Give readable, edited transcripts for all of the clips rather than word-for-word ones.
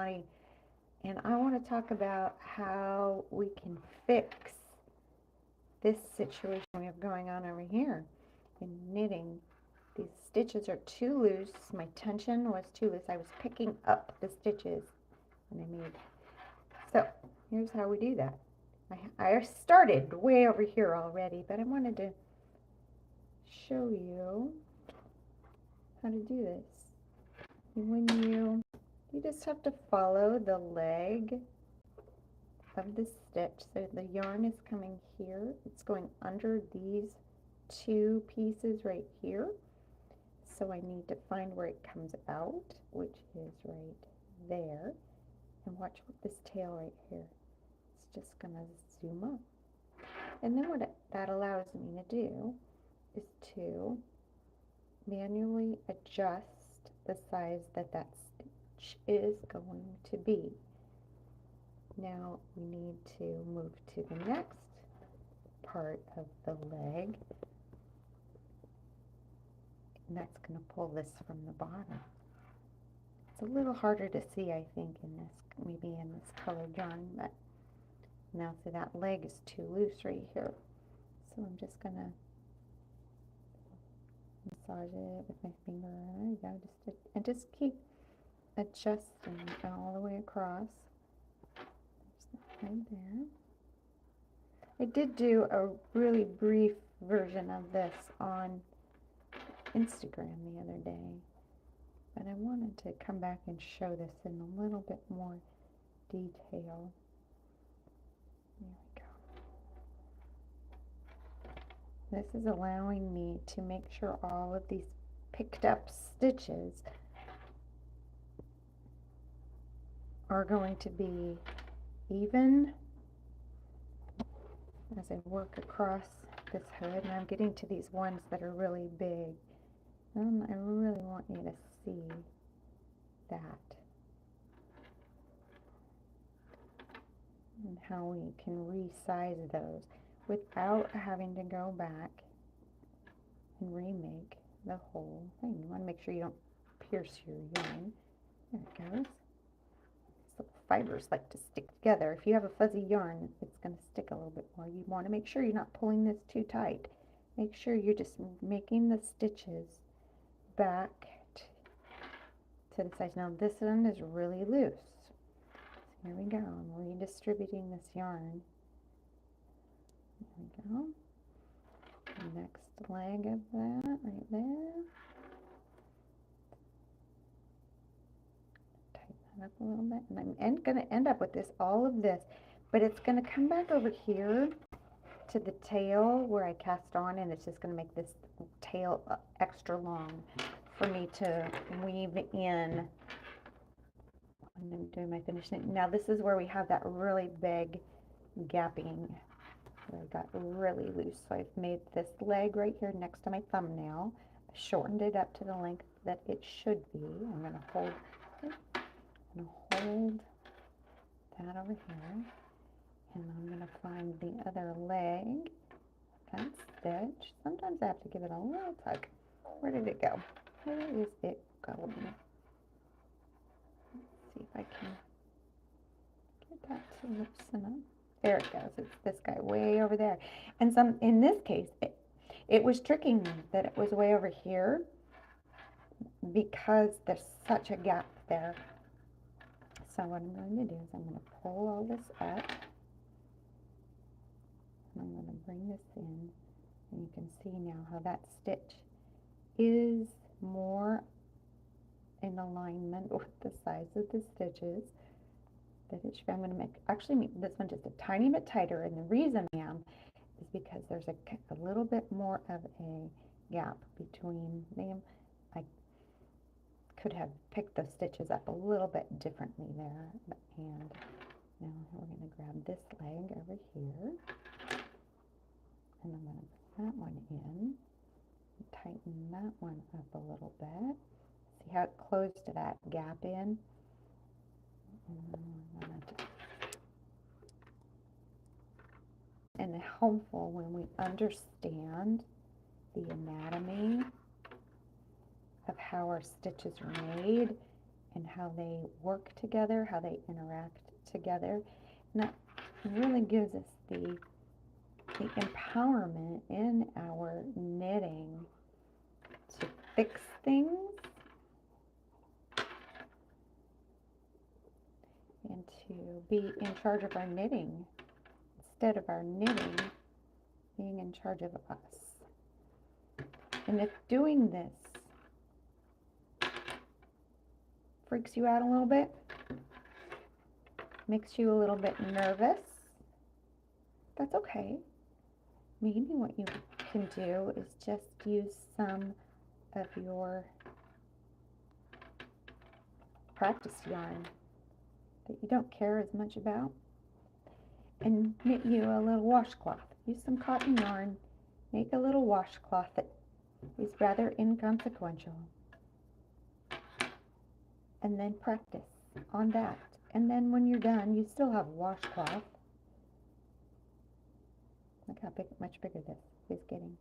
body. And I want to talk about how we can fix this situation we have going on over here in knitting. These stitches are too loose. My tension was too loose. I was picking up the stitches and I made. So here's how we do that. I started way over here already, but I wanted to show you how to do this. When you just have to follow the leg of the stitch. So the yarn is coming here. It's going under these two pieces right here. So I need to find where it comes out, which is right there. And watch this tail right here. It's just going to zoom up. And then what that allows me to do is to manually adjust the size that that stitch is going to be. Now we need to move to the next part of the leg, and that's going to pull this from the bottom. It's a little harder to see, I think, in this, maybe in this colored yarn, but now see that leg is too loose right here. So I'm just going to massage it with my finger. There you go. Just keep adjusting all the way across. Right there. I did do a really brief version of this on Instagram the other day, but I wanted to come back and show this in a little bit more detail. There we go. This is allowing me to make sure all of these picked up stitches are going to be even as I work across this hood. And I'm getting to these ones that are really big. And I really want you to see that and how we can resize those without having to go back and remake the whole thing. You want to make sure you don't pierce your yarn. There it goes. These little fibers like to stick together. If you have a fuzzy yarn, it's going to stick a little bit more. You want to make sure you're not pulling this too tight. Make sure you're just making the stitches back to the sides. Now this one is really loose. So here we go. I'm redistributing this yarn. There we go. Next leg of that right there. Tighten that up a little bit. And I'm going to end up with this, all of this, but it's going to come back over here to the tail where I cast on, and it's just going to make this tail extra long for me to weave in when I'm doing my finishing. Now this is where we have that really big gapping where I got really loose. So I've made this leg right here next to my thumbnail. I shortened it up to the length that it should be. I'm going to hold that over here. And I'm going to find the other leg, that stitch. Sometimes I have to give it a little tug. Where did it go? Where is it going? Let's see if I can get that to loosen up. There it goes. It's this guy way over there. And in this case, it was tricking me that it was way over here because there's such a gap there. So what I'm going to do is I'm going to pull all this up. And I'm going to bring this in, and you can see now how that stitch is more in alignment with the size of the stitches that it should be. I'm going to actually make this one just a tiny bit tighter, and the reason I am is because there's a little bit more of a gap between them. I could have picked those stitches up a little bit differently there, and now we're going to grab this leg over here. And I'm going to bring that one in, tighten that one up a little bit. See how it closed to that gap in? And helpful when we understand the anatomy of how our stitches are made and how they work together, how they interact together. And that really gives us the empowerment in our knitting to fix things and to be in charge of our knitting instead of our knitting being in charge of us. And if doing this freaks you out a little bit, makes you a little bit nervous, that's okay. Maybe what you can do is just use some of your practice yarn that you don't care as much about and knit you a little washcloth. Use some cotton yarn, make a little washcloth that is rather inconsequential, and then practice on that. And then when you're done, you still have a washcloth. Look how much bigger this is getting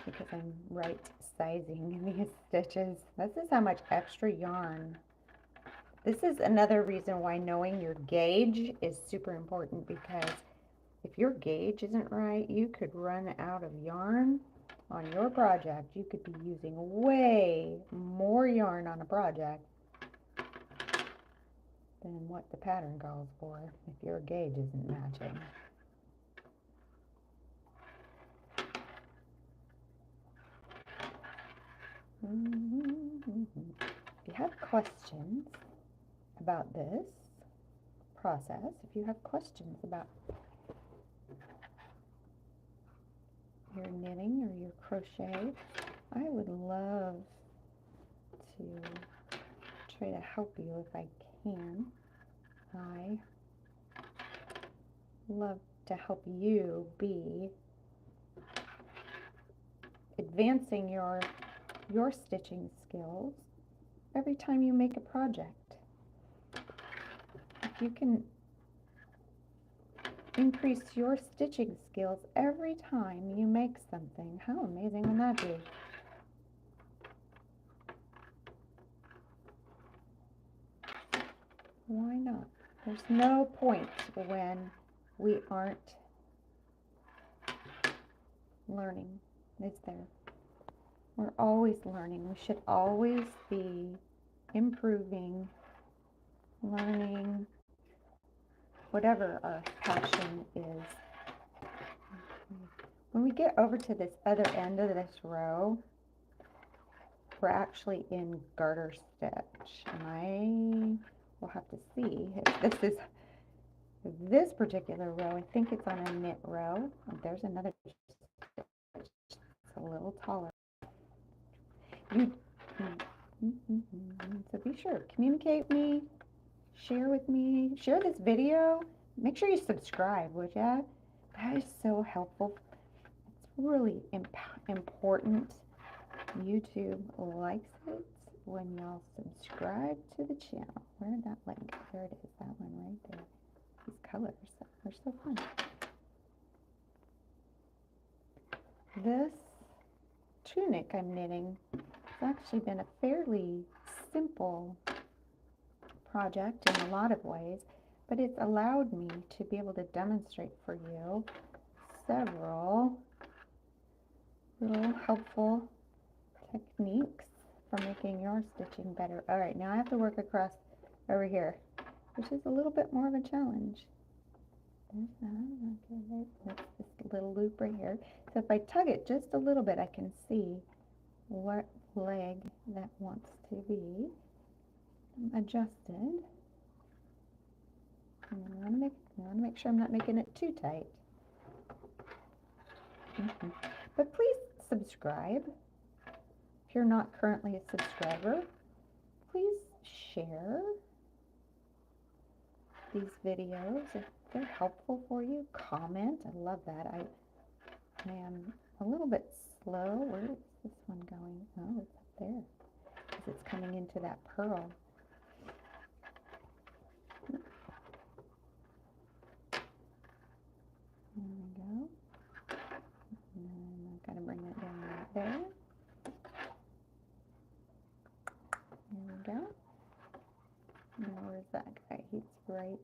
because I'm right sizing these stitches. This is how much extra yarn. This is another reason why knowing your gauge is super important, because if your gauge isn't right, you could run out of yarn on your project. You could be using way more yarn on a project than what the pattern calls for if your gauge isn't matching. If you have questions about this process, if you have questions about your knitting or your crochet, I would love to try to help you if I can. I love to help you be advancing your stitching skills every time you make a project. If you can increase your stitching skills every time you make something, how amazing would that be? Why not? There's no point when we aren't learning, is there? We're always learning. We should always be improving, learning, whatever our passion is. When we get over to this other end of this row, we're actually in garter stitch. And I will have to see if this is this particular row. I think it's on a knit row. Oh, there's another stitch. It's a little taller. So be sure, communicate with me, share with me, share this video. Make sure you subscribe, would ya? That is so helpful. It's really important. YouTube likes it when y'all subscribe to the channel. Where did that link? There it is, that one right there. These colors are so fun. This tunic I'm knitting has actually been a fairly simple project in a lot of ways, but it's allowed me to be able to demonstrate for you several little helpful techniques for making your stitching better. All right, now I have to work across over here, which is a little bit more of a challenge. There's that. Okay, that's this little loop right here. So if I tug it just a little bit, I can see what leg that wants to be adjusted. And I want to make sure I'm not making it too tight. But please subscribe. If you're not currently a subscriber, please share these videos if they're helpful for you. Comment. I love that. I am a little bit slow. Where is this one going? Oh, it's up there because it's coming into that purl. There we go. And then I've got to bring it down right there. There we go. right.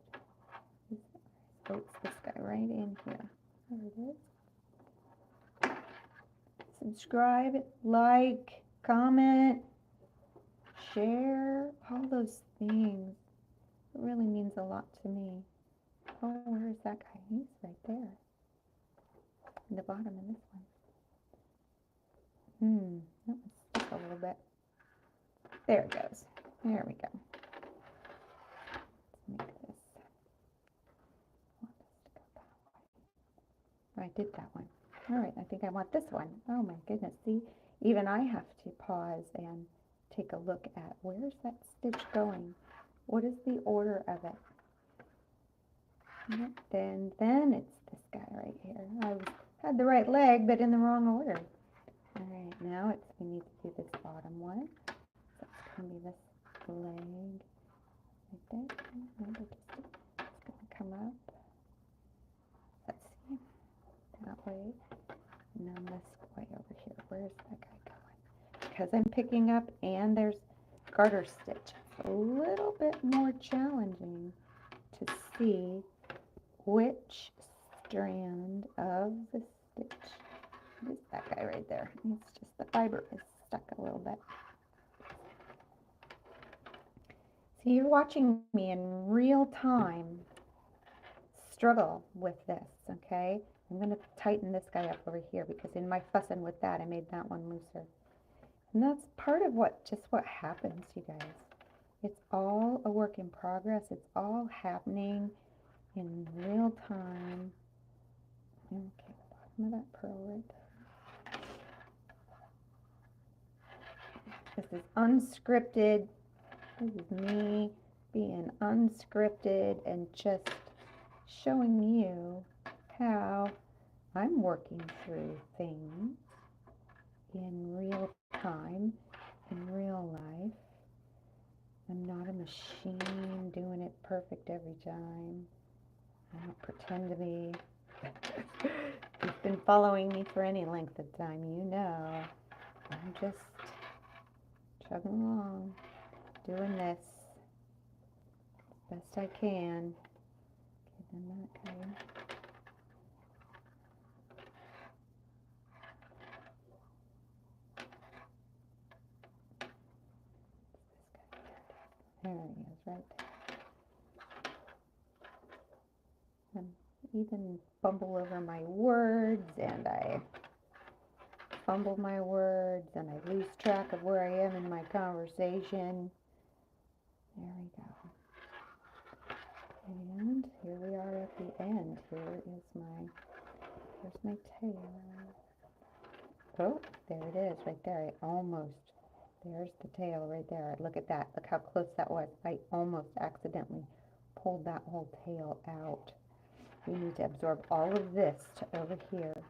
Oh, it's this guy right in here. There it is. Subscribe, like, comment, share, all those things. It really means a lot to me. Oh, where's that guy? He's right there. In the bottom of this one. That was stuck a little bit. There it goes. There we go. Let's make this. I did that one. All right, I think I want this one. Oh my goodness, see, even I have to pause and take a look at where's that stitch going? What is the order of it? Yep, then it's this guy right here. I had the right leg, but in the wrong order. All right, now we need to do this bottom one. So it's going to be this leg right there. Remember, it's going to come up. Let's see, that way. And then this way over here. Where's that guy going? Because I'm picking up and there's garter stitch. It's a little bit more challenging to see which strand of the stitch. What is that guy right there? It's just the fiber is stuck a little bit. So you're watching me in real time struggle with this, okay? I'm going to tighten this guy up over here because in my fussing with that, I made that one looser. And that's part of what happens, you guys. It's all a work in progress. It's all happening in real time. Okay, the bottom of that pearl right there. This is unscripted. This is me being unscripted and just showing you how I'm working through things in real time, in real life. I'm not a machine doing it perfect every time. I don't pretend to be. If you've been following me for any length of time, you know I'm just chugging along, doing this best I can. Okay, then that guy. There he is, right there. And even fumble over my words, and I fumble my words, and I lose track of where I am in my conversation. There we go. And here we are at the end. Here's my tail. Oh, there it is, right there. There's the tail right there. Look at that. Look how close that was. I almost accidentally pulled that whole tail out. We need to absorb all of this to over here.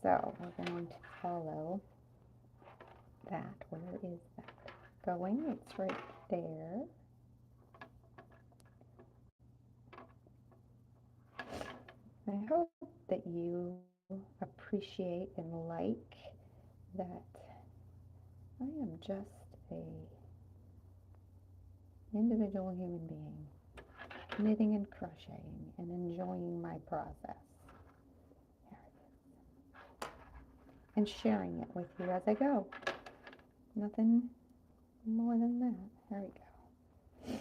So we're going to follow that. Where is that going? It's right there. I hope that you appreciate and like that I am just an individual human being, knitting and crocheting and enjoying my process. And sharing it with you as I go. Nothing more than that. There we go.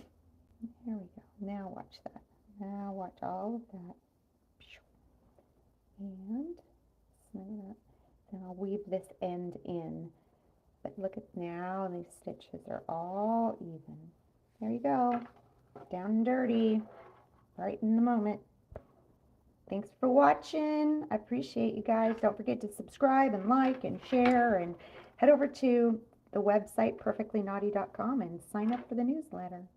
There we go. Now watch that. Now watch all of that. And snug it up. Then I'll weave this end in. But look at now, these stitches are all even. There you go. Down and dirty. Right in the moment. Thanks for watching. I appreciate you guys. Don't forget to subscribe and like and share, and head over to the website perfectlynaughty.com and sign up for the newsletter.